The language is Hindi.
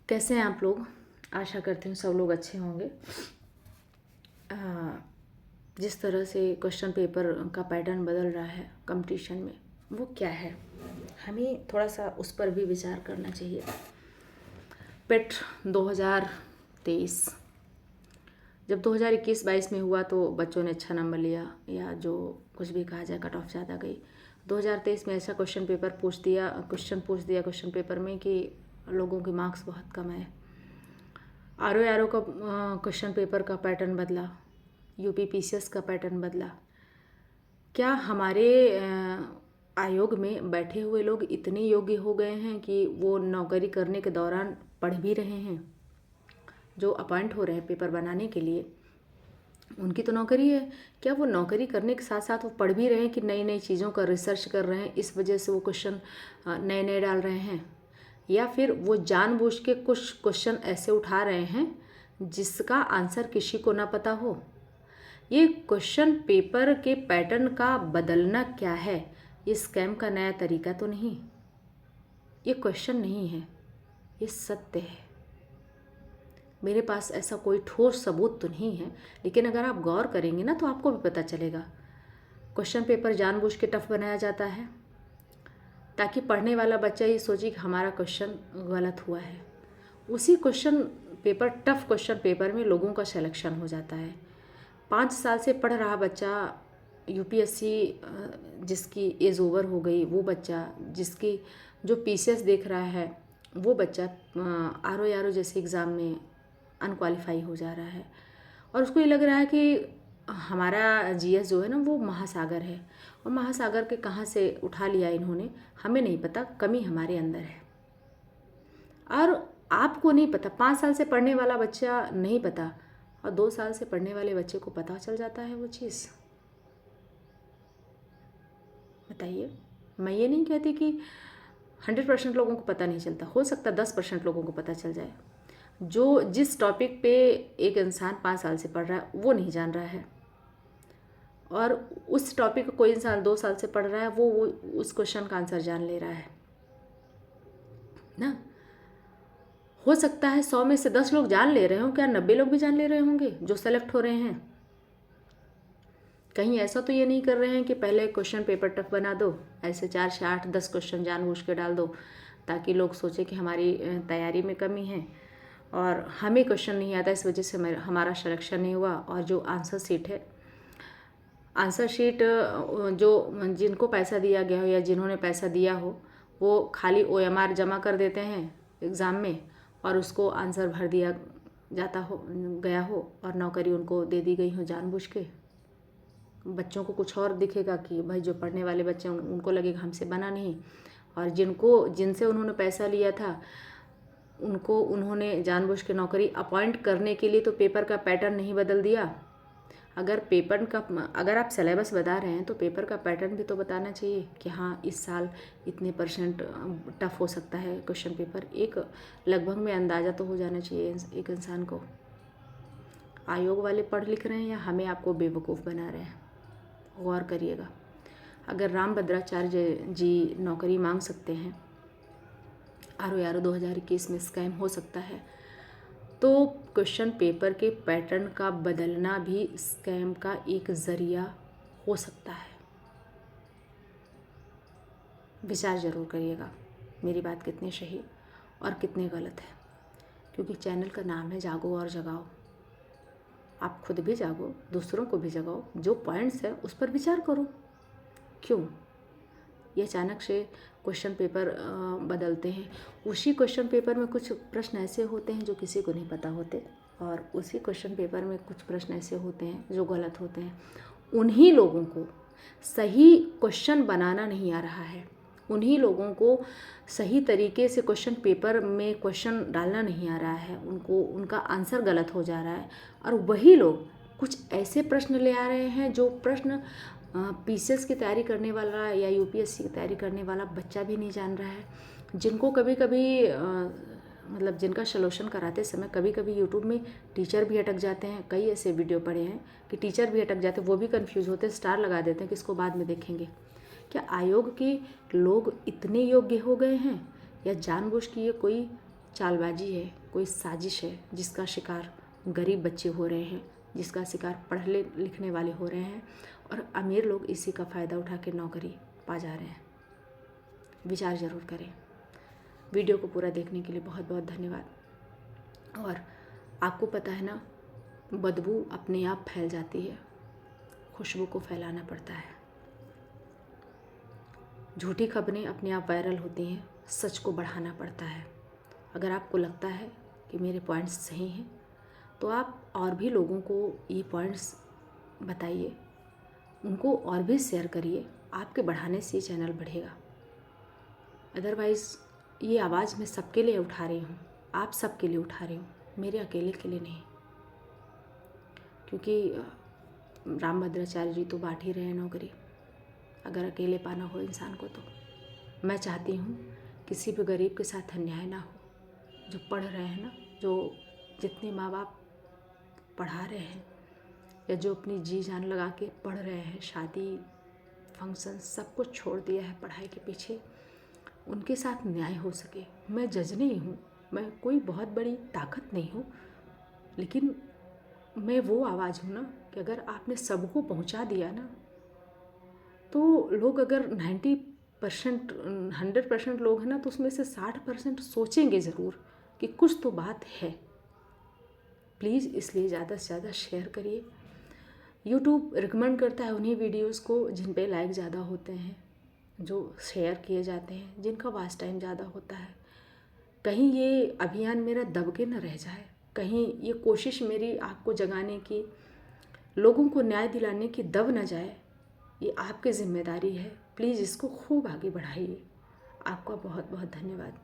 कैसे हैं आप लोग। आशा करती हूँ सब लोग अच्छे होंगे। जिस तरह से क्वेश्चन पेपर का पैटर्न बदल रहा है कंपटीशन में, वो क्या है, हमें थोड़ा सा उस पर भी विचार करना चाहिए। पेट 2023 जब 2021-22 में हुआ तो बच्चों ने अच्छा नंबर लिया, या जो कुछ भी कहा जाए कट ऑफ ज़्यादा गई। 2023 में ऐसा क्वेश्चन पूछ दिया क्वेश्चन पेपर में कि लोगों के मार्क्स बहुत कम आए। आर का क्वेश्चन पेपर का पैटर्न बदला, यूपी पीसीएस का पैटर्न बदला। क्या हमारे आयोग में बैठे हुए लोग इतने योग्य हो गए हैं कि वो नौकरी करने के दौरान पढ़ भी रहे हैं? जो अपॉइंट हो रहे हैं पेपर बनाने के लिए, उनकी तो नौकरी है। क्या वो नौकरी करने के साथ साथ वो पढ़ भी रहे हैं कि नई नई चीज़ों का रिसर्च कर रहे हैं, इस वजह से वो क्वेश्चन नए नए डाल रहे हैं? या फिर वो जानबूझ के कुछ क्वेश्चन ऐसे उठा रहे हैं जिसका आंसर किसी को ना पता हो? ये क्वेश्चन पेपर के पैटर्न का बदलना क्या है? ये स्कैम का नया तरीका तो नहीं, ये क्वेश्चन नहीं है, ये सत्य है। मेरे पास ऐसा कोई ठोस सबूत तो नहीं है, लेकिन अगर आप गौर करेंगे ना तो आपको भी पता चलेगा। क्वेश्चन पेपर जानबूझ के टफ बनाया जाता है ताकि पढ़ने वाला बच्चा ये सोचे कि हमारा क्वेश्चन गलत हुआ है। उसी टफ क्वेश्चन पेपर में लोगों का सिलेक्शन हो जाता है। 5 साल से पढ़ रहा बच्चा यूपीएससी, जिसकी एज ओवर हो गई, वो बच्चा, जिसकी जो पीसीएस देख रहा है वो बच्चा आर जैसे एग्ज़ाम में अनक्वालिफाई हो जा रहा है, और उसको ये लग रहा है कि हमारा जीएस जो है ना वो महासागर है, और महासागर के कहाँ से उठा लिया इन्होंने हमें नहीं पता। कमी हमारे अंदर है और आपको नहीं पता। 5 साल से पढ़ने वाला बच्चा नहीं पता, और 2 साल से पढ़ने वाले बच्चे को पता चल जाता है वो चीज़। बताइए, मैं ये नहीं कहती कि 100% लोगों को पता नहीं चलता, हो सकता 10% लोगों को पता चल जाए। जो जिस टॉपिक पे एक इंसान 5 साल से पढ़ रहा है वो नहीं जान रहा है, और उस टॉपिक को कोई इंसान 2 साल से पढ़ रहा है, वो उस क्वेश्चन का आंसर जान ले रहा है ना। हो सकता है 100 में से 10 लोग जान ले रहे हो, क्या 90 लोग भी जान ले रहे होंगे जो सेलेक्ट हो रहे हैं? कहीं ऐसा तो ये नहीं कर रहे हैं कि पहले क्वेश्चन पेपर टफ बना दो, ऐसे 4 से 8 10 क्वेश्चन जानबूझ के डाल दो ताकि लोग सोचे कि हमारी तैयारी में कमी है और हमें क्वेश्चन नहीं आता, इस वजह से हमारा सिलेक्शन नहीं हुआ। और जो आंसर शीट जो जिनको पैसा दिया गया हो या जिन्होंने पैसा दिया हो, वो खाली OMR जमा कर देते हैं एग्ज़ाम में और उसको आंसर भर दिया गया हो और नौकरी उनको दे दी गई हो जानबूझ के। बच्चों को कुछ और दिखेगा कि भाई जो पढ़ने वाले बच्चे हैं उनको लगेगा हमसे बना नहीं, और जिनसे उन्होंने पैसा लिया था उन्होंने जानबूझ के नौकरी अपॉइंट करने के लिए तो पेपर का पैटर्न नहीं बदल दिया। अगर आप सिलेबस बता रहे हैं तो पेपर का पैटर्न भी तो बताना चाहिए कि हाँ इस साल इतने % टफ हो सकता है क्वेश्चन पेपर। एक लगभग में अंदाज़ा तो हो जाना चाहिए एक इंसान को। आयोग वाले पढ़ लिख रहे हैं या हमें आपको बेवकूफ़ बना रहे हैं? गौर करिएगा। अगर रामभद्राचार्य जी नौकरी मांग सकते हैं, आर 2021 में स्कैम हो सकता है, तो क्वेश्चन पेपर के पैटर्न का बदलना भी स्कैम का एक ज़रिया हो सकता है। विचार ज़रूर करिएगा मेरी बात कितनी सही और कितनी गलत है, क्योंकि चैनल का नाम है जागो और जगाओ। आप खुद भी जागो, दूसरों को भी जगाओ, जो पॉइंट्स है उस पर विचार करो। क्यों ये अचानक से क्वेश्चन पेपर बदलते हैं? उसी क्वेश्चन पेपर में कुछ प्रश्न ऐसे होते हैं जो किसी को नहीं पता होते, और उसी क्वेश्चन पेपर में कुछ प्रश्न ऐसे होते हैं जो गलत होते हैं। उन्हीं लोगों को सही क्वेश्चन बनाना नहीं आ रहा है, उन्हीं लोगों को सही तरीके से क्वेश्चन पेपर में क्वेश्चन डालना नहीं आ रहा है, उनका आंसर गलत हो जा रहा है, और वही लोग कुछ ऐसे प्रश्न ले आ रहे हैं जो प्रश्न पीसीएस की तैयारी करने वाला या यूपीएससी की तैयारी करने वाला बच्चा भी नहीं जान रहा है। जिनको कभी कभी मतलब जिनका सॉल्यूशन कराते समय कभी कभी यूट्यूब में टीचर भी अटक जाते हैं। कई ऐसे वीडियो पढ़े हैं कि टीचर भी अटक जाते हैं, वो भी कंफ्यूज होते हैं, स्टार लगा देते हैं कि इसको बाद में देखेंगे। क्या आयोग के लोग इतने योग्य हो गए हैं, या जानबूझ के ये कोई चालबाजी है, कोई साजिश है जिसका शिकार गरीब बच्चे हो रहे हैं, जिसका शिकार पढ़ने लिखने वाले हो रहे हैं और अमीर लोग इसी का फ़ायदा उठा के नौकरी पा जा रहे हैं। विचार ज़रूर करें। वीडियो को पूरा देखने के लिए बहुत बहुत धन्यवाद। और आपको पता है ना, बदबू अपने आप फैल जाती है, खुशबू को फैलाना पड़ता है। झूठी खबरें अपने आप वायरल होती हैं, सच को बढ़ाना पड़ता है। अगर आपको लगता है कि मेरे पॉइंट्स सही हैं तो आप और भी लोगों को ये पॉइंट्स बताइए, उनको और भी शेयर करिए। आपके बढ़ाने से ये चैनल बढ़ेगा। अदरवाइज़ ये आवाज़ मैं सबके लिए उठा रही हूँ, आप सबके लिए उठा रही हूँ, मेरे अकेले के लिए नहीं। क्योंकि रामभद्राचार्य जी तो बांट ही रहे हैं नौकरी, अगर अकेले पाना हो इंसान को तो। मैं चाहती हूँ किसी भी गरीब के साथ अन्याय ना हो। जो पढ़ रहे हैं ना, जो जितने माँ बाप पढ़ा रहे हैं या जो अपनी जी जान लगा के पढ़ रहे हैं, शादी फंक्शन सब कुछ छोड़ दिया है पढ़ाई के पीछे, उनके साथ न्याय हो सके। मैं जज नहीं हूँ, मैं कोई बहुत बड़ी ताकत नहीं हूँ, लेकिन मैं वो आवाज़ हूँ ना कि अगर आपने सबको पहुँचा दिया ना, तो लोग अगर 90% 100% लोग हैं ना, तो उसमें से 60% सोचेंगे ज़रूर कि कुछ तो बात है। प्लीज़ इसलिए ज़्यादा से ज़्यादा शेयर करिए। यूट्यूब रिकमेंड करता है उन्हीं वीडियोस को जिन पे लाइक ज़्यादा होते हैं, जो शेयर किए जाते हैं, जिनका वॉच टाइम ज़्यादा होता है। कहीं ये अभियान मेरा दब के न रह जाए, कहीं ये कोशिश मेरी आपको जगाने की, लोगों को न्याय दिलाने की दब न जाए। ये आपकी जिम्मेदारी है। प्लीज़ इसको खूब आगे बढ़ाइए। आपका बहुत बहुत धन्यवाद।